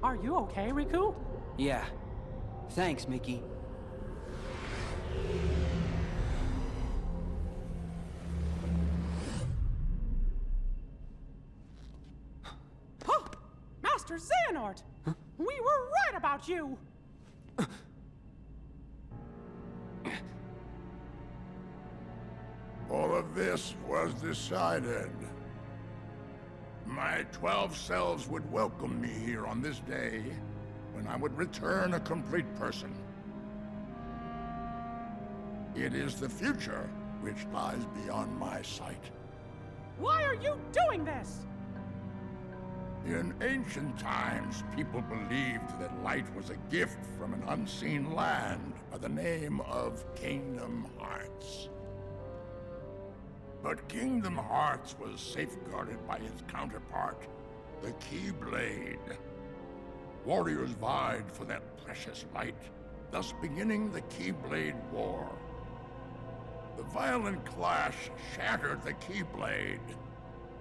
Are you okay, Riku? Yeah. Thanks, Mickey. Huh! Master Xehanort! Huh? We were right about you! All of this was decided. My 12 selves would welcome me here on this day, when I would return a complete person. It is the future which lies beyond my sight. Why are you doing this? In ancient times, people believed that light was a gift from an unseen land by the name of Kingdom Hearts. But Kingdom Hearts was safeguarded by its counterpart, the Keyblade. Warriors vied for that precious light, thus beginning the Keyblade War. The violent clash shattered the Keyblade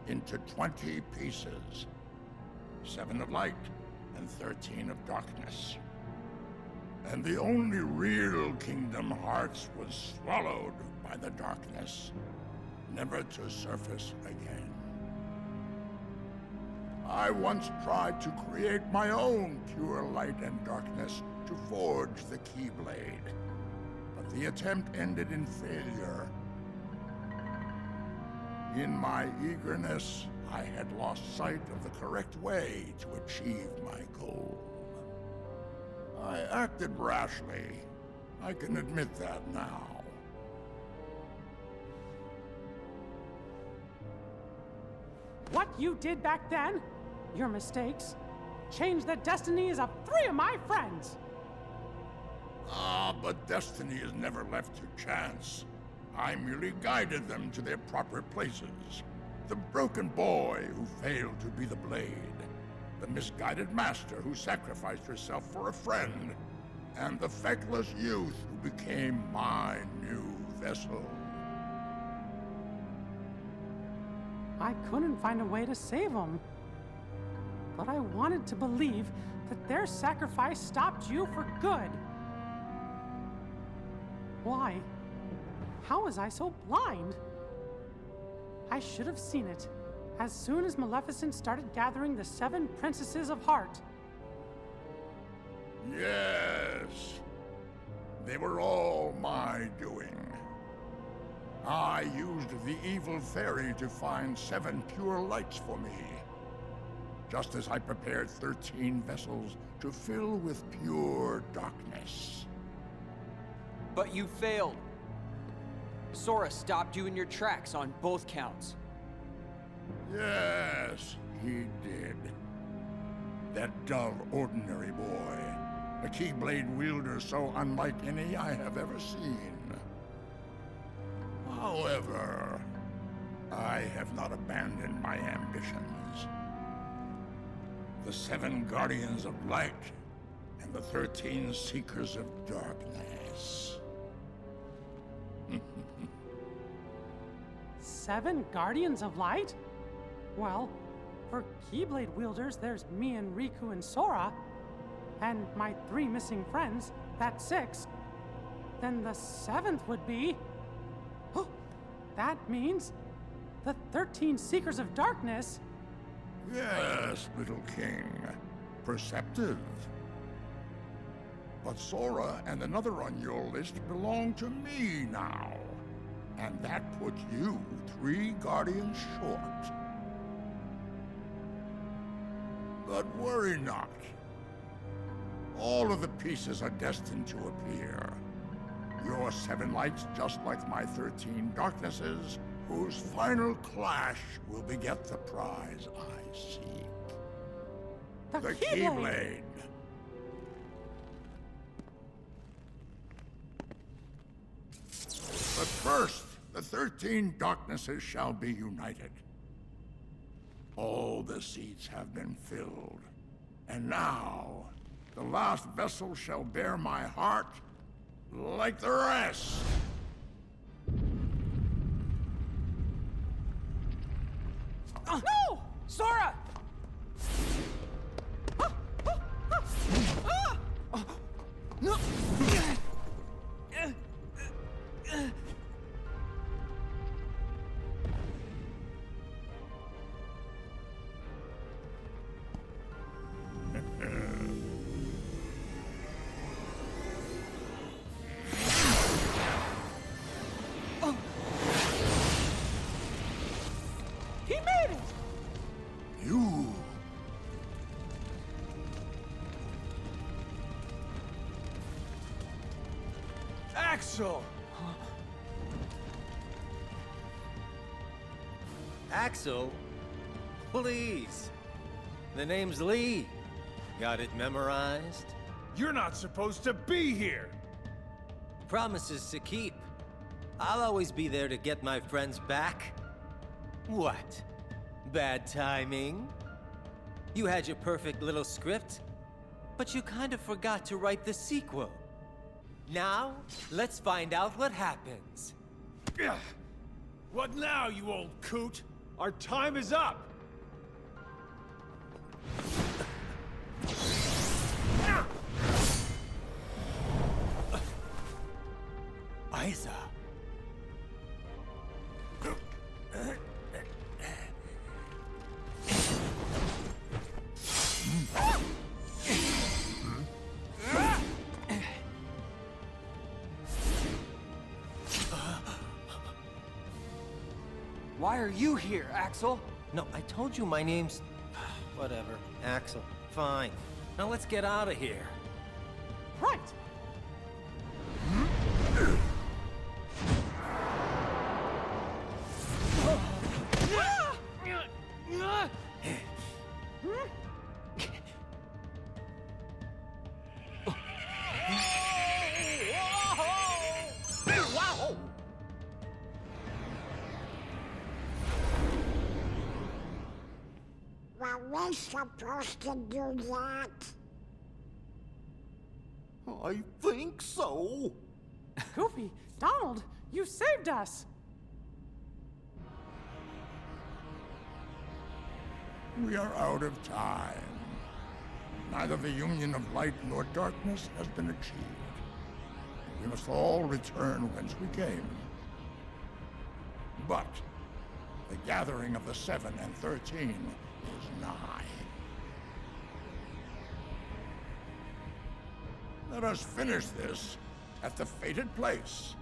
into 20 pieces. 7 of light and 13 of darkness. And the only real Kingdom Hearts was swallowed by the darkness, never to surface again. I once tried to create my own pure light and darkness to forge the Keyblade, but the attempt ended in failure. In my eagerness, I had lost sight of the correct way to achieve my goal. I acted rashly. I can admit that now. What you did back then, your mistakes, changed the destinies of 3 of my friends. But destiny is never left to chance. I merely guided them to their proper places. The broken boy who failed to be the blade, the misguided master who sacrificed herself for a friend, and the feckless youth who became my new vessel. I couldn't find a way to save them. But I wanted to believe that their sacrifice stopped you for good. Why? How was I so blind? I should have seen it as soon as Maleficent started gathering the 7 princesses of heart. Yes. They were all my doing. I used the evil fairy to find 7 pure lights for me, just as I prepared 13 vessels to fill with pure darkness. But you failed. Sora stopped you in your tracks on both counts. Yes, he did. That dull, ordinary boy. A Keyblade wielder so unlike any I have ever seen. However, I have not abandoned my ambitions. The 7 Guardians of Light and the 13 Seekers of Darkness. 7 Guardians of Light? Well, for Keyblade wielders, there's me and Riku and Sora. And my 3 missing friends, that's 6. Then the 7th would be... Oh, that means the 13 Seekers of Darkness. Yes, little king. Perceptive. But Sora and another on your list belong to me now. And that puts you 3 Guardians short. But worry not. All of the pieces are destined to appear. Your 7 lights just like my 13 darknesses, whose final clash will beget the prize I seek. The Keyblade! But first, the 13 darknesses shall be united. All the seats have been filled. And now, the last vessel shall bear my heart like the rest. No! Sora! Axel! Axel? Please. The name's Lee. Got it memorized? You're not supposed to be here! Promises to keep. I'll always be there to get my friends back. What? Bad timing? You had your perfect little script, but you kind of forgot to write the sequel. Now, let's find out what happens. What now, you old coot? Our time is up! Isa. Why are you here, Axel? No, I told you my name's... Whatever. Axel. Fine. Now let's get out of here. Right. Were we supposed to do that? I think so. Goofy, Donald, you saved us. We are out of time. Neither the union of light nor darkness has been achieved. We must all return whence we came. But the gathering of the 7 and 13 is nigh. Let us finish this at the fated place,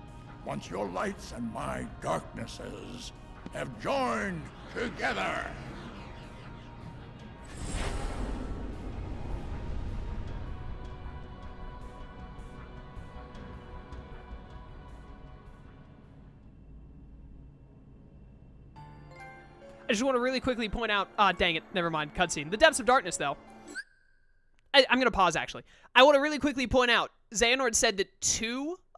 once your lights and my darknesses have joined together. I just want to really quickly point out, dang it, never mind, cutscene. The Depths of Darkness, though. I'm going to pause, actually. I want to really quickly point out, Xehanort said that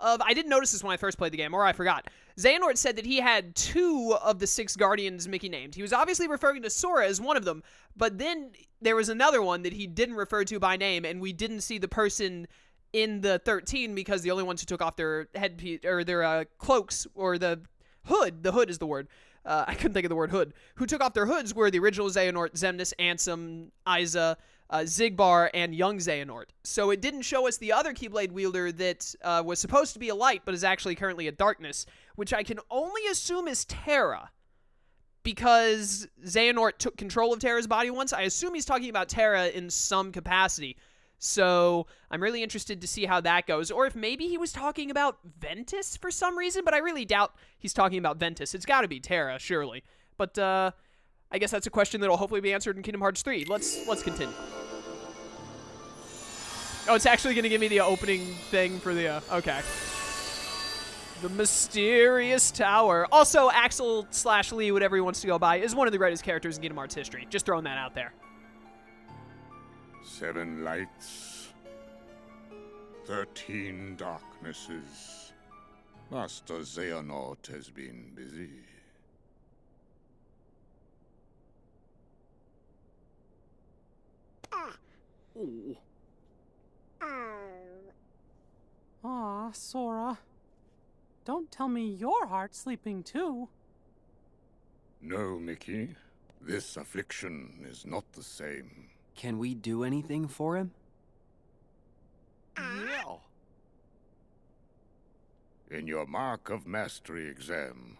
I didn't notice this when I first played the game, or I forgot. Xehanort said that he had 2 of the 6 Guardians Mickey named. He was obviously referring to Sora as one of them, but then there was another one that he didn't refer to by name, and we didn't see the person in the 13 because the only ones who took off their headpiece, or their cloaks, or the hood is the word. I couldn't think of the word hood. Who took off their hoods were the original Xehanort, Xemnas, Ansem, Isa, Xigbar, and young Xehanort. So it didn't show us the other Keyblade wielder that was supposed to be a light, but is actually currently a darkness, which I can only assume is Terra, because Xehanort took control of Terra's body once. I assume he's talking about Terra in some capacity. So I'm really interested to see how that goes, or if maybe he was talking about Ventus for some reason, but I really doubt he's talking about Ventus. It's got to be Terra, surely. But I guess that's a question that will hopefully be answered in Kingdom Hearts 3. Let's continue. Oh, it's actually going to give me the opening thing for the, okay. The Mysterious Tower. Also, Axel/Lee, whatever he wants to go by, is one of the greatest characters in Kingdom Hearts history. Just throwing that out there. 7 lights, 13 darknesses. Master Xehanort has been busy. Oh. Aw, Sora. Don't tell me your heart's sleeping too. No, Mickey. This affliction is not the same. Can we do anything for him? Yeah. In your Mark of Mastery exam,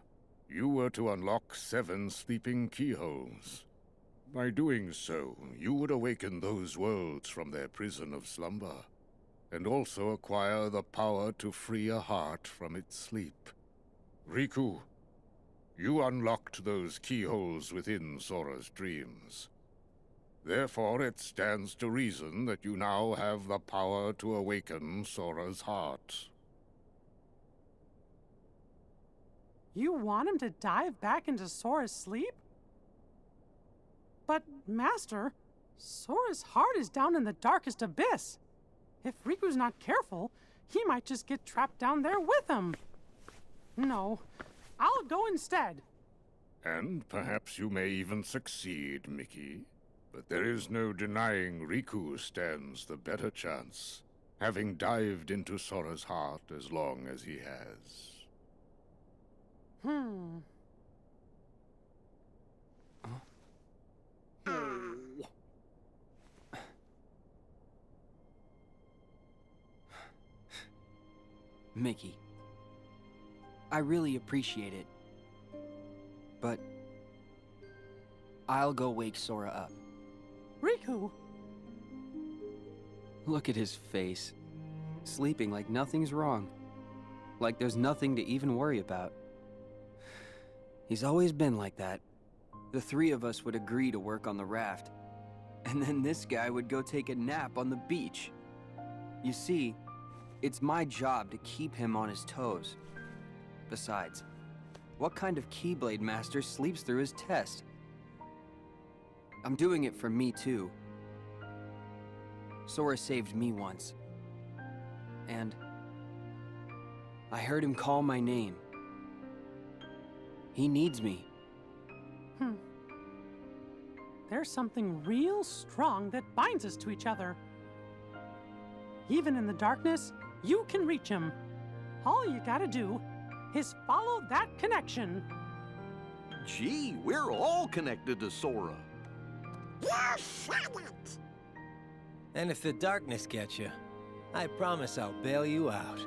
you were to unlock 7 sleeping keyholes. By doing so, you would awaken those worlds from their prison of slumber, and also acquire the power to free a heart from its sleep. Riku, you unlocked those keyholes within Sora's dreams. Therefore, it stands to reason that you now have the power to awaken Sora's heart. You want him to dive back into Sora's sleep? But, Master, Sora's heart is down in the darkest abyss. If Riku's not careful, he might just get trapped down there with him. No, I'll go instead. And perhaps you may even succeed, Mickey. But there is no denying Riku stands the better chance, having dived into Sora's heart as long as he has. Mickey, I really appreciate it, but I'll go wake Sora up. Riku! Look at his face. Sleeping like nothing's wrong. Like there's nothing to even worry about. He's always been like that. The three of us would agree to work on the raft. And then this guy would go take a nap on the beach. You see, it's my job to keep him on his toes. Besides, what kind of Keyblade master sleeps through his test? I'm doing it for me too. Sora saved me once. And I heard him call my name. He needs me. There's something real strong that binds us to each other. Even in the darkness, you can reach him. All you gotta do is follow that connection. Gee, we're all connected to Sora. You said it! And if the darkness gets you, I promise I'll bail you out.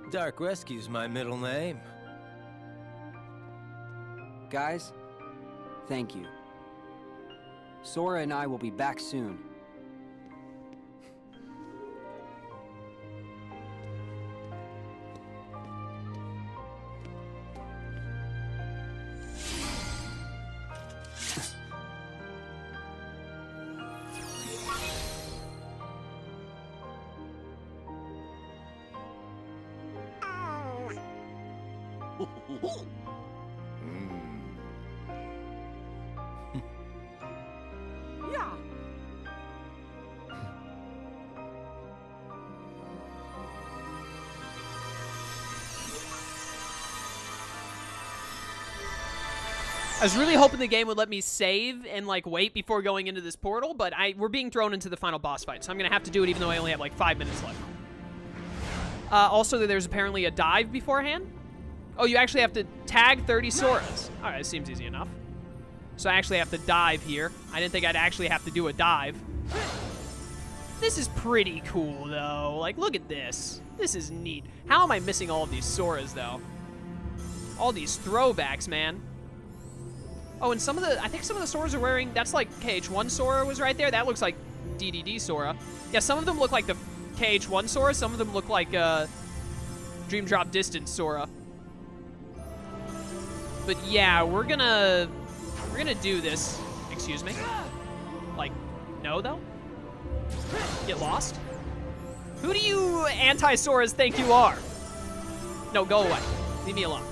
Dark Rescue's my middle name. Guys, thank you. Sora and I will be back soon. Yeah. I was really hoping the game would let me save and like wait before going into this portal, but we're being thrown into the final boss fight, so I'm gonna have to do it even though I only have like 5 minutes left. Also, there's apparently a dive beforehand. Oh, you actually have to tag 30 Soras. All right, seems easy enough. So I actually have to dive here. I didn't think I'd actually have to do a dive. This is pretty cool, though. Like, look at this. This is neat. How am I missing all of these Soras, though? All these throwbacks, man. Oh, and some of the, I think some of the Soras are wearing, that's like KH1 Sora was right there. That looks like DDD Sora. Yeah, some of them look like the KH1 Sora. Some of them look like Dream Drop Distance Sora. But yeah, we're gonna do this. Excuse me. Like, no though? Get lost? Who do you anti-Soras think you are? No, go away. Leave me alone.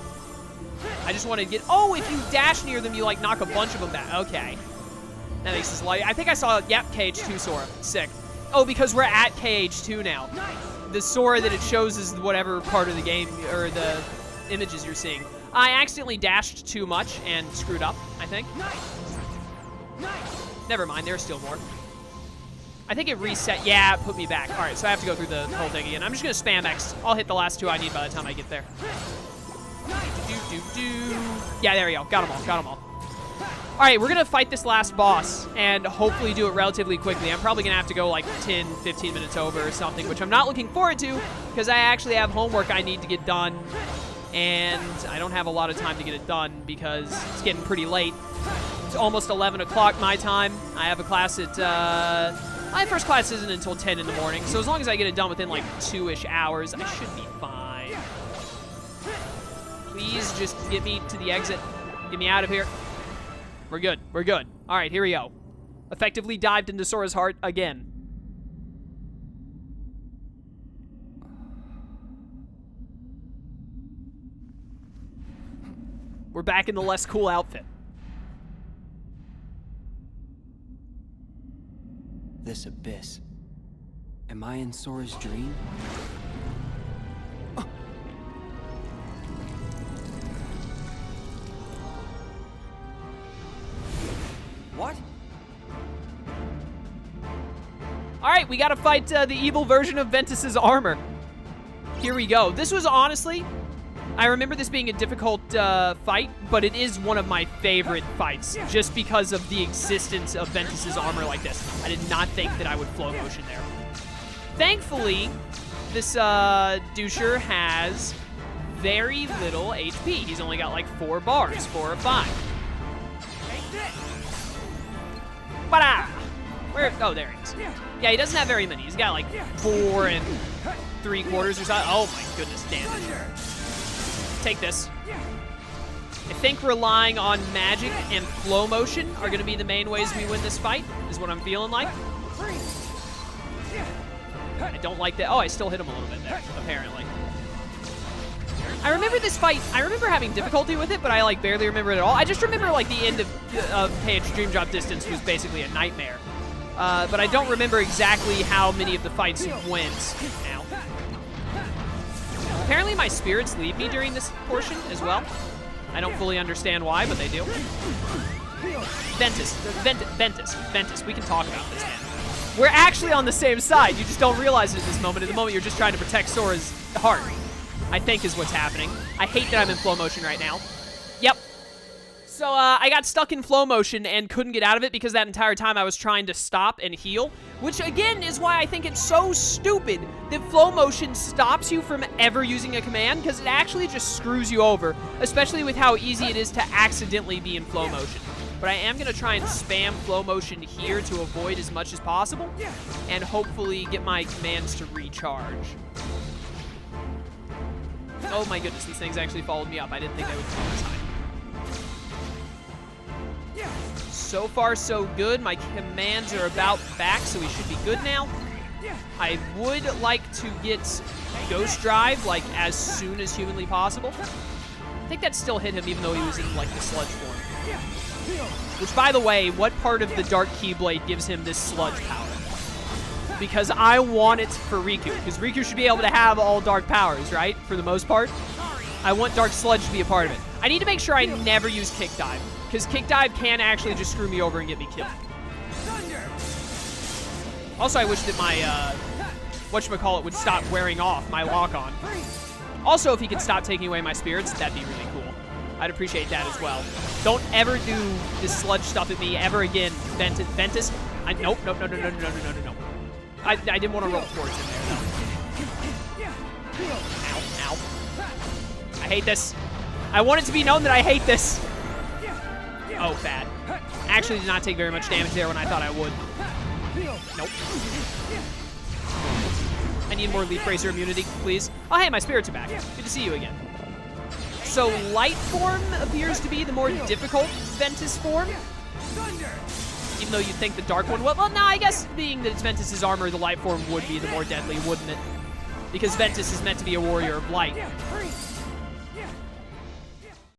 I just want to get... Oh, if you dash near them, you, like, knock a bunch of them back. Okay. That makes this light. I think I saw... Yep, KH2 Sora. Sick. Oh, because we're at KH2 now. The Sora that it shows is whatever part of the game, or the images you're seeing. I accidentally dashed too much and screwed up, I think. Never mind, there's still more. I think it reset. Yeah, it put me back. All right, so I have to go through the whole thing again. I'm just going to spam X. I'll hit the last two I need by the time I get there. Yeah, there we go. Got them all. Got them all. All right, we're going to fight this last boss and hopefully do it relatively quickly. I'm probably going to have to go like 10, 15 minutes over or something, which I'm not looking forward to because I actually have homework I need to get done. And I don't have a lot of time to get it done because it's getting pretty late. It's almost 11 o'clock my time. I have a class at, my first class isn't until 10 in the morning, so as long as I get it done within like 2-ish hours, I should be fine. Please just get me to the exit. Get me out of here. We're good. We're good. All right, here we go. Effectively dived into Sora's heart again. We're back in the less cool outfit. This abyss. Am I in Sora's dream? What? Alright, we gotta fight the evil version of Ventus's armor. Here we go. This was honestly, I remember this being a difficult fight, but it is one of my favorite fights, just because of the existence of Ventus's armor like this. I did not think that I would flow motion there. Thankfully, this doucher has very little HP. He's only got like 4 bars, 4 or 5. Ba-da! Where? Oh, there he is. Yeah, he doesn't have very many. He's got like 4 3/4 or something. Oh my goodness, damage. Take this. I think relying on magic and flow motion are going to be the main ways we win this fight, is what I'm feeling like. I don't like that. Oh, I still hit him a little bit there, apparently. I remember this fight. I remember having difficulty with it, but I like barely remember it at all. I just remember like the end of Page Dream Drop Distance was basically a nightmare. But I don't remember exactly how many of the fights went. Ow. Apparently my spirits leave me during this portion as well. I don't fully understand why, but they do. Ventus. We can talk about this, man. We're actually on the same side. You just don't realize it at this moment. At the moment, you're just trying to protect Sora's heart, I think is what's happening. I hate that I'm in flow motion right now. Yep. So I got stuck in flow motion and couldn't get out of it because that entire time I was trying to stop and heal, which again is why I think it's so stupid that flow motion stops you from ever using a command, because it actually just screws you over, especially with how easy it is to accidentally be in flow motion. But I am going to try and spam flow motion here to avoid as much as possible and hopefully get my commands to recharge. Oh my goodness, these things actually followed me up. I didn't think they would come this time. So far, so good. My commands are about back, so we should be good now. I would like to get Ghost Drive, like, as soon as humanly possible. I think that still hit him, even though he was in, like, the sludge form. Which, by the way, what part of the Dark Keyblade gives him this sludge power? Because I want it for Riku, because Riku should be able to have all dark powers, right? For the most part. I want Dark Sludge to be a part of it. I need to make sure I never use Kick Dive, because Kick Dive can actually just screw me over and get me killed. Also, I wish that my, whatchamacallit would stop wearing off my lock-on. Also, if he could stop taking away my spirits, that'd be really cool. I'd appreciate that as well. Don't ever do this sludge stuff at me ever again, Ventus. Nope. I didn't want to roll towards him there, though. Ow. I hate this. I want it to be known that I hate this. Oh, bad. Actually did not take very much damage there when I thought I would. Nope. I need more Leaf Racer immunity, please. Oh, hey, my spirits are back. Good to see you again. So, light form appears to be the more difficult Ventus form. Even though you'd think the dark one would. Well, no, I guess being that it's Ventus's armor, the light form would be the more deadly, wouldn't it? Because Ventus is meant to be a warrior of light.